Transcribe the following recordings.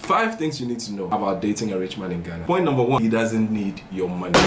5 things you need to know about dating a rich man in Ghana. Point number 1, he doesn't need your money.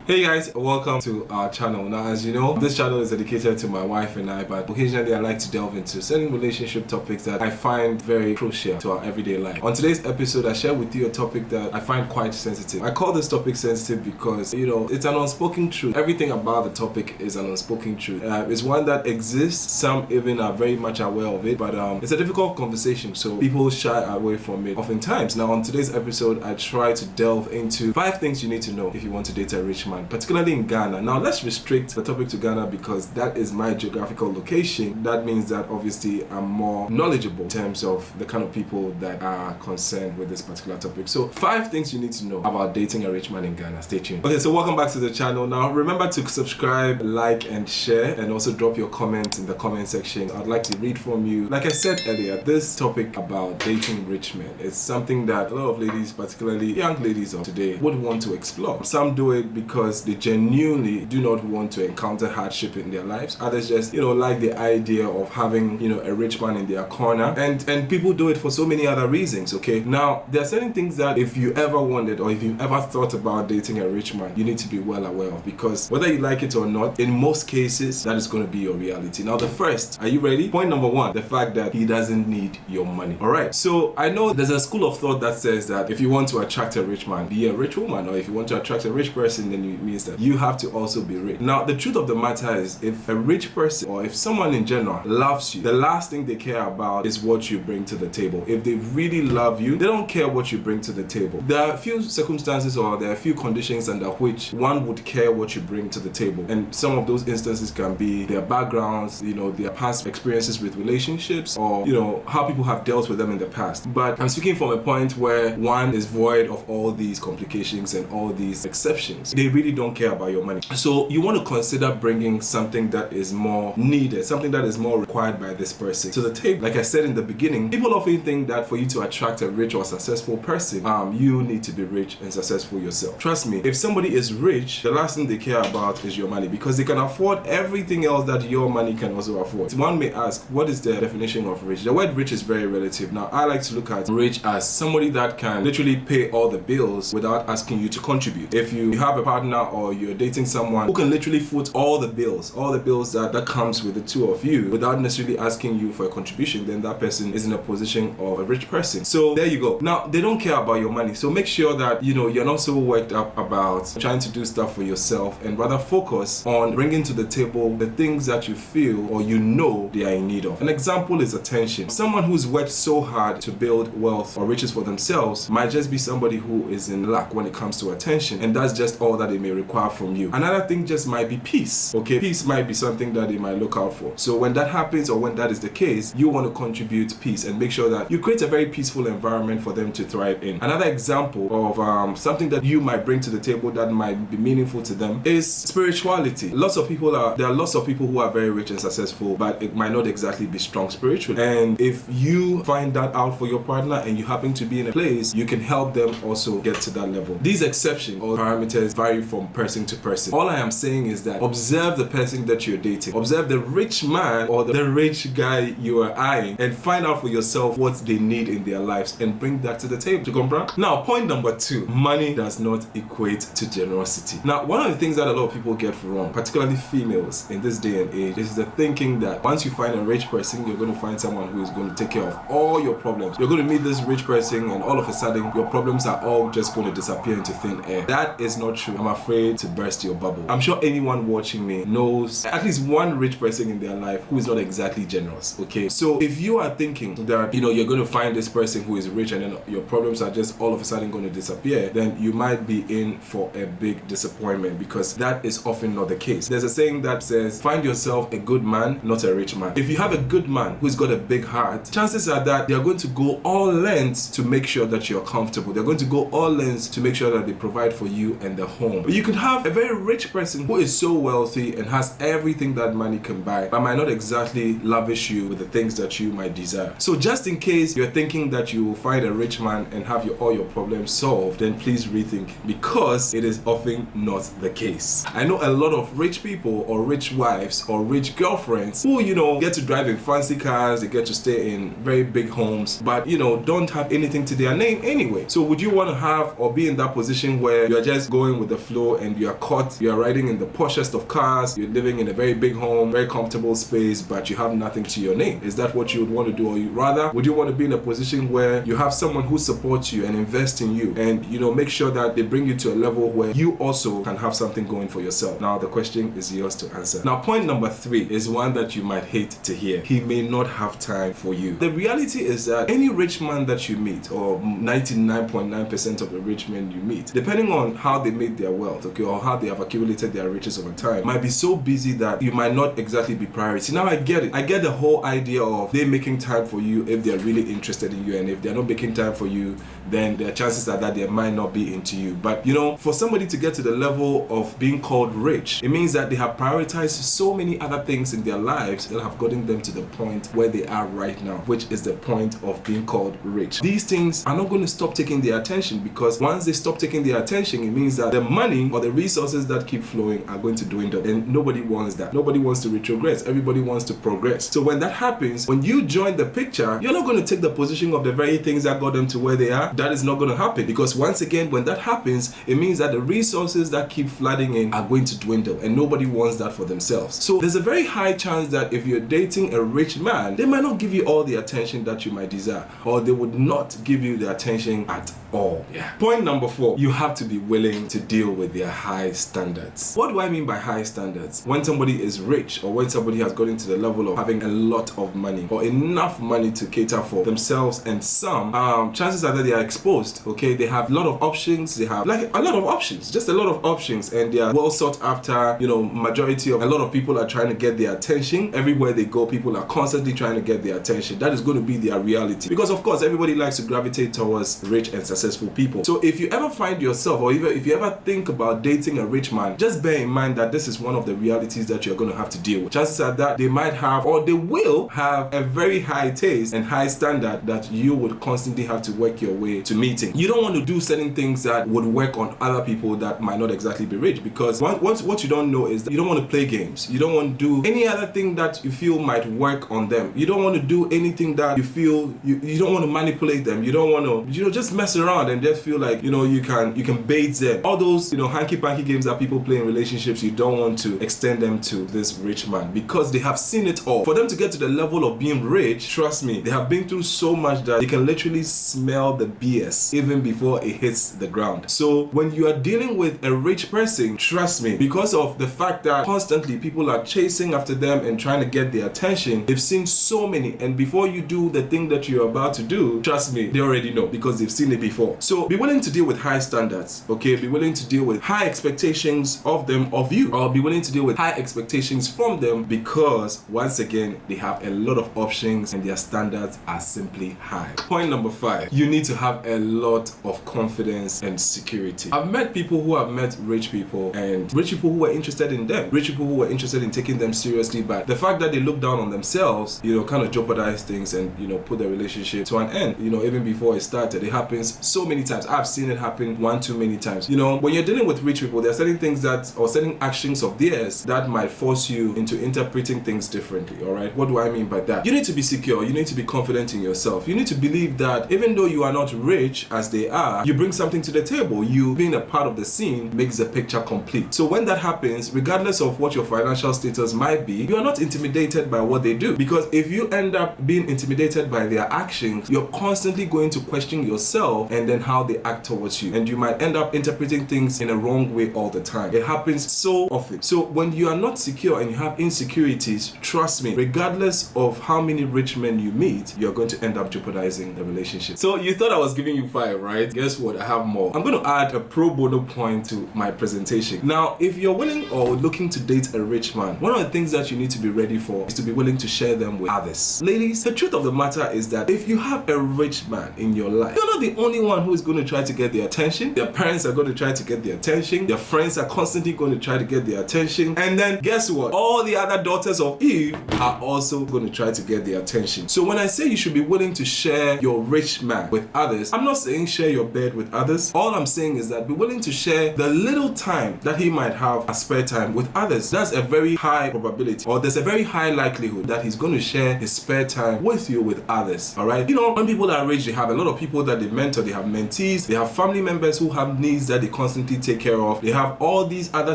Hey guys, welcome to our channel. Now, as you know, this channel is dedicated to my wife and I, but occasionally I like to delve into certain relationship topics that I find very crucial to our everyday life. On today's episode, I share with you a topic that I find quite sensitive. I call this topic sensitive because, it's an unspoken truth. Everything about the topic is an unspoken truth. It's one that exists. Some even are very much aware of it, but it's a difficult conversation, so people shy away from it oftentimes. Now, on today's episode, I try to delve into 5 things you need to know if you want to date a rich man, particularly in Ghana. Now, let's restrict the topic to Ghana because that is my geographical location. That means that obviously I'm more knowledgeable in terms of the kind of people that are concerned with this particular topic. So 5 things you need to know about dating a rich man in Ghana. Stay tuned. Okay, so welcome back to the channel. Now, remember to subscribe, like, and share, and also drop your comments in the comment section. I'd like to read from you. Like I said earlier, this topic about dating rich men is something that a lot of ladies, particularly young ladies of today, would want to explore. Some do it because they genuinely do not want to encounter hardship in their lives. Others just, like the idea of having, a rich man in their corner. And people do it for so many other reasons, okay? Now, there are certain things that if you ever wanted or if you ever thought about dating a rich man, you need to be well aware of, because whether you like it or not, in most cases, that is going to be your reality. Now, the first, are you ready? Point number 1, the fact that he doesn't need your money. All right. So I know there's a school of thought that says that if you want to attract a rich man, be a rich woman, or if you want to attract a rich person, then it means that you have to also be rich. Now, the truth of the matter is, if a rich person or if someone in general loves you, the last thing they care about is what you bring to the table. If they really love you, they don't care what you bring to the table. There are a few circumstances or there are a few conditions under which one would care what you bring to the table. And some of those instances can be their backgrounds, their past experiences with relationships, or, how people have dealt with them in the past. But I'm speaking from a point where one is void of all these complications and all these exceptions. They really don't care about your money. So you want to consider bringing something that is more needed, something that is more required by this person to the table. Like I said in the beginning, people often think that for you to attract a rich or successful person, you need to be rich and successful yourself. Trust me, if somebody is rich, the last thing they care about is your money, because they can afford everything else that your money can also afford. One may ask, what is the definition of rich? The word rich is very relative. Now, I like to look at rich as somebody that can literally pay all the bills without asking you to contribute. If you have a partner or you're dating someone who can literally foot all the bills that comes with the two of you without necessarily asking you for a contribution, then that person is in a position of a rich person. So there you go. Now, they don't care about your money, so make sure that you're not so worked up about trying to do stuff for yourself, and rather focus on bringing to the table the things that you feel or they are in need of. An example is attention. Someone who's worked so hard to build wealth or riches for themselves might just be somebody who is in lack when it comes to attention, and that's just all that they may require from you. Another thing just might be peace. Okay, peace might be something that they might look out for. So when that happens, or when that is the case, you want to contribute peace and make sure that you create a very peaceful environment for them to thrive in. Another example of something that you might bring to the table that might be meaningful to them is spirituality. There are lots of people who are very rich and successful, but it might not exactly be strong spiritually. And if you find that out for your partner and you happen to be in a place, you can help them also get to that level. These exceptions or parameters vary from person to person. All I am saying is that observe the person that you're dating. Observe the rich man or the rich guy you are eyeing, and find out for yourself what they need in their lives and bring that to the table. To comprehend? Now, point number 2, money does not equate to generosity. Now, one of the things that a lot of people get wrong, particularly females in this day and age, is the thinking that once you find a rich person, you're going to find someone who is going to take care of all your problems. You're going to meet this rich person and all of a sudden your problems are all just going to disappear into thin air. That is not true. I'm afraid to burst your bubble. I'm sure anyone watching me knows at least one rich person in their life who is not exactly generous. Okay, so if you are thinking that you're going to find this person who is rich and then your problems are just all of a sudden going to disappear, then you might be in for a big disappointment, because that is often not the case. There's a saying that says, find yourself a good man, not a rich man. If you have a good man who's got a big heart, chances are that they're going to go all lengths to make sure that you're comfortable. They're going to go all lengths to make sure that they provide for you and the home. Or you could have a very rich person who is so wealthy and has everything that money can buy, but might not exactly lavish you with the things that you might desire. So just in case you're thinking that you will find a rich man and have all your problems solved, then please rethink, because it is often not the case. I know a lot of rich people or rich wives or rich girlfriends who, get to drive in fancy cars, they get to stay in very big homes, but, don't have anything to their name anyway. So would you want to have or be in that position where you're just going with the flow and you are riding in the poshest of cars, you're living in a very big home, very comfortable space, but you have nothing to your name? Is that what you would want to do? Or rather, would you want to be in a position where you have someone who supports you and invests in you and, make sure that they bring you to a level where you also can have something going for yourself? Now, the question is yours to answer. Now, point number 3 is one that you might hate to hear. He may not have time for you. The reality is that any rich man that you meet, or 99.9% of the rich men you meet, depending on how they made their wealth, okay, or how they have accumulated their riches over time, might be so busy that you might not exactly be priority. Now, I get it. I get the whole idea of they making time for you if they're really interested in you, and if they're not making time for you, then the chances are that they might not be into you. But for somebody to get to the level of being called rich, it means that they have prioritized so many other things in their lives that have gotten them to the point where they are right now, which is the point of being called rich. These things are not going to stop taking their attention, because once they stop taking their attention, it means that the money or the resources that keep flowing are going to dwindle, and nobody wants that. Nobody wants to retrogress. Everybody wants to progress. So when that happens, when you join the picture, you're not going to take the position of the very things that got them to where they are. That is not going to happen, because once again, when that happens, it means that the resources that keep flooding in are going to dwindle, and nobody wants that for themselves. So there's a very high chance that if you're dating a rich man, they might not give you all the attention that you might desire, or they would not give you the attention at all. Yeah. Point number 4, you have to be willing to deal with their high standards. What do I mean by high standards? When somebody is rich, or when somebody has gotten to the level of having a lot of money or enough money to cater for themselves and some, chances are that they are exposed. Okay, they have a lot of options. They have like a lot of options, just a lot of options, and they are well sought after. Majority of a lot of people are trying to get their attention. Everywhere they go, people are constantly trying to get their attention. That is going to be their reality, because of course everybody likes to gravitate towards rich and successful people. So if you ever find yourself, or even if you ever think about dating a rich man, just bear in mind that this is one of the realities that you're going to have to deal with. Chances are that they might have, or they will have, a very high taste and high standard that you would constantly have to work your way to meeting. You don't want to do certain things that would work on other people that might not exactly be rich, because what you don't know is that you don't want to play games. You don't want to do any other thing that you feel might work on them. You don't want to do anything that you feel you don't want to manipulate them. You don't want to just mess around and just feel like you can bait them. All those hanky-panky games that people play in relationships, you don't want to extend them to this rich man, because they have seen it all. For them to get to the level of being rich, trust me, they have been through so much that they can literally smell the BS even before it hits the ground. So when you are dealing with a rich person, trust me, because of the fact that constantly people are chasing after them and trying to get their attention, they've seen so many, and before you do the thing that you're about to do, trust me, they already know, because they've seen it before. So be willing to deal with high standards, okay? Be willing to deal with high expectations of them, of you, or be willing to deal with high expectations from them, because once again, they have a lot of options and their standards are simply high. Point number 5, you need to have a lot of confidence and security. I've met people who have met rich people, and rich people who were interested in them, rich people who were interested in taking them seriously, but the fact that they look down on themselves, kind of jeopardize things and, put the relationship to an end, even before it started. It happens so many times. I've seen it happen one too many times. When you're dealing with rich people, there are certain things or certain actions of theirs that might force you into interpreting things differently, all right? What do I mean by that? You need to be secure. You need to be confident in yourself. You need to believe that even though you are not rich as they are, you bring something to the table. You being a part of the scene makes the picture complete. So when that happens, regardless of what your financial status might be, you are not intimidated by what they do, because if you end up being intimidated by their actions, you're constantly going to question yourself and then how they act towards you, and you might end up interpreting things in a wrong way all the time. It happens so often. So when you are not secure and you have insecurities, trust me, regardless of how many rich men you meet, you're going to end up jeopardizing the relationship. So you thought I was giving you 5, right? Guess what? I have more. I'm going to add a pro bono point to my presentation. Now, if you're willing or looking to date a rich man, one of the things that you need to be ready for is to be willing to share them with others. Ladies, the truth of the matter is that if you have a rich man in your life, you're not the only someone who is going to try to get their attention. Their parents are going to try to get their attention. Their friends are constantly going to try to get their attention. And then guess what? All the other daughters of Eve are also going to try to get their attention. So when I say you should be willing to share your rich man with others, I'm not saying share your bed with others. All I'm saying is that be willing to share the little time that he might have as spare time with others. That's a very high probability, or there's a very high likelihood that he's going to share his spare time with you with others. All right, you know, when people are rich, they have a lot of people that they mentor, they have mentees, they have family members who have needs that they constantly take care of, they have all these other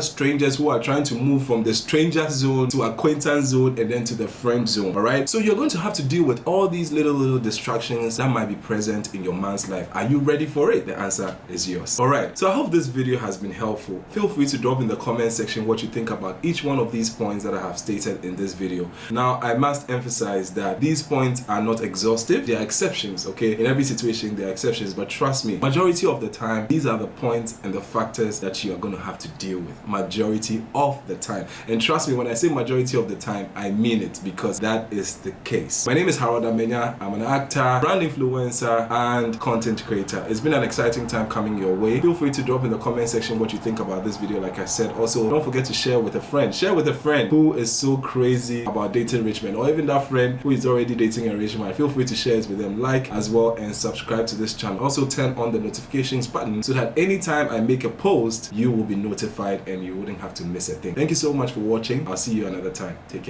strangers who are trying to move from the stranger zone to acquaintance zone and then to the friend zone. All right, so you're going to have to deal with all these little distractions that might be present in your man's life. Are you ready for it? The answer is yes. All right, so I hope this video has been helpful. Feel free to drop in the comment section what you think about each one of these points that I have stated in this video. Now, I must emphasize that these points are not exhaustive. They are exceptions, okay? In every situation, there are exceptions, but trust me, majority of the time, these are the points and the factors that you are going to have to deal with. Majority of the time. And trust me, when I say majority of the time, I mean it, because that is the case. My name is Harold Amenya. I'm an actor, brand influencer, and content creator. It's been an exciting time coming your way. Feel free to drop in the comment section what you think about this video. Like I said, also don't forget to share with a friend. Share with a friend who is so crazy about dating rich men, or even that friend who is already dating a rich man. Feel free to share it with them, like as well, and subscribe to this channel. Also turn on the notifications button so that anytime I make a post, you will be notified and you wouldn't have to miss a thing. Thank you so much for watching. I'll see you another time. Take care.